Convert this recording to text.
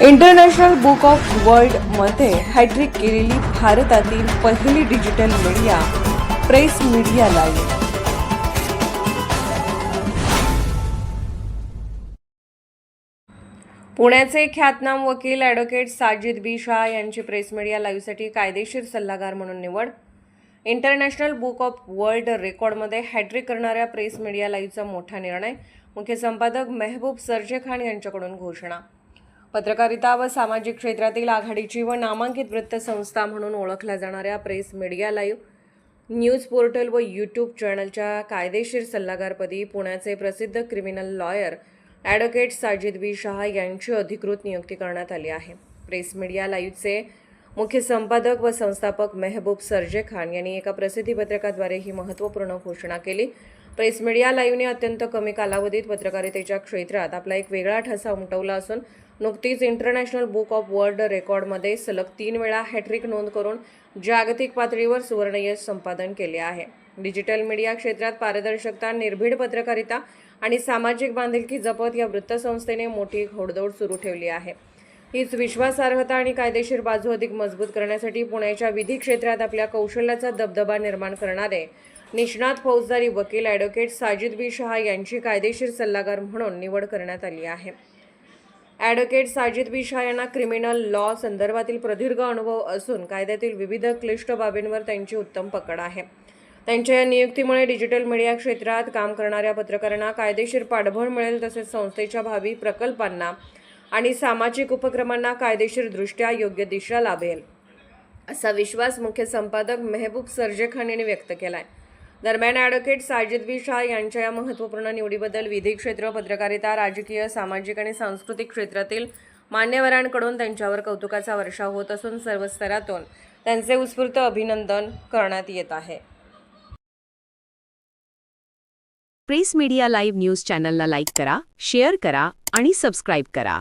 International book of वर्ल्डमध्ये hat trick केलेली भारतातील पहिली digital media press media live. पुण्याचे ख्यातनाम वकील ॲडव्होकेट साजिद बी शाह यांची प्रेस मीडिया लाईव्हसाठी कायदेशीर सल्लागार म्हणून निवड. इंटरनॅशनल बुक ऑफ वर्ल्ड रेकॉर्डमध्ये हॅट्रिक करणाऱ्या प्रेस मीडिया लाईव्हचा मोठा निर्णय. मुख्य संपादक मेहबूब सरजेखान यांच्याकडून घोषणा. पत्रकारिता व सामाजिक क्षेत्रातील आघाडीची व नामांकित वृत्तसंस्था म्हणून ओळखल्या जाणाऱ्या press media live news portal व यूट्यूब चॅनलच्या कायदेशीर सल्लागारपदी पुण्याचे प्रसिद्ध क्रिमिनल लॉयर ॲडव्होकेट साजिद बी शाह यांची अधिकृत नियुक्ती करण्यात आली आहे. प्रेस मीडिया लाईव्हचे मुख्य संपादक व संस्थापक मेहबूब सरजेखान यांनी एका प्रसिद्धी पत्रकाद्वारे ही महत्त्वपूर्ण घोषणा केली. प्रेस मीडिया लाईव्हने अत्यंत कमी कालावधीत पत्रकारितेच्या क्षेत्रात आपला एक वेगळा ठसा उमटवला असून नुकतीच इंटरनॅशनल बुक ऑफ वर्ल्ड रेकॉर्डमध्ये सलग 3 वेळा हॅट्रिक नोंद करून जागतिक पातळीवर सुवर्णयश संपादन केले आहे. डिजिटल मीडिया क्षेत्रात पारदर्शकता, निर्भीड पत्रकारिता आणि सामाजिक बांधिलकी जपत या वृत्तसंस्थेने मोठी घोडदौड सुरू ठेवली आहे. हीच विश्वासार्हता आणि कायदेशीर बाजू अधिक मजबूत करण्यासाठी पुण्याच्या विधी क्षेत्रात आपल्या कौशल्याचा दबदबा निर्माण करणारे निष्णात फौजदारी वकील ॲडव्होकेट साजिद बी शाह यांची कायदेशीर सल्लागार म्हणून निवड करण्यात आली आहे. ॲडव्होकेट साजिद बी शाह यांना क्रिमिनल लॉ संदर्भातील प्रदीर्घ अनुभव असून कायद्यातील विविध क्लिष्ट बाबींवर त्यांची उत्तम पकड आहे. त्यांच्या या नियुक्तीमुळे डिजिटल मीडिया क्षेत्रात काम करणाऱ्या पत्रकारांना कायदेशीर पाठबळ मिळेल, तसेच संस्थेच्या भावी प्रकल्पांना आणि सामाजिक उपक्रमांना कायदेशीरदृष्ट्या योग्य दिशा लाभेल, असा विश्वास मुख्य संपादक मेहबूब सरजेखान यांनी व्यक्त केला आहे. दरम्यान ॲडव्होकेट साजिद बी शाह यांच्या या महत्त्वपूर्ण निवडीबद्दल विधी क्षेत्र, पत्रकारिता, राजकीय, सामाजिक आणि सांस्कृतिक क्षेत्रातील मान्यवरांकडून त्यांच्यावर कौतुकाचा वर्षाव होत असून सर्व स्तरातून त्यांचे उत्स्फूर्त अभिनंदन करण्यात येत आहे. प्रेस मीडिया लाईव्ह न्यूज चॅनलला लाईक करा, शेअर करा आणि सबस्क्राईब करा.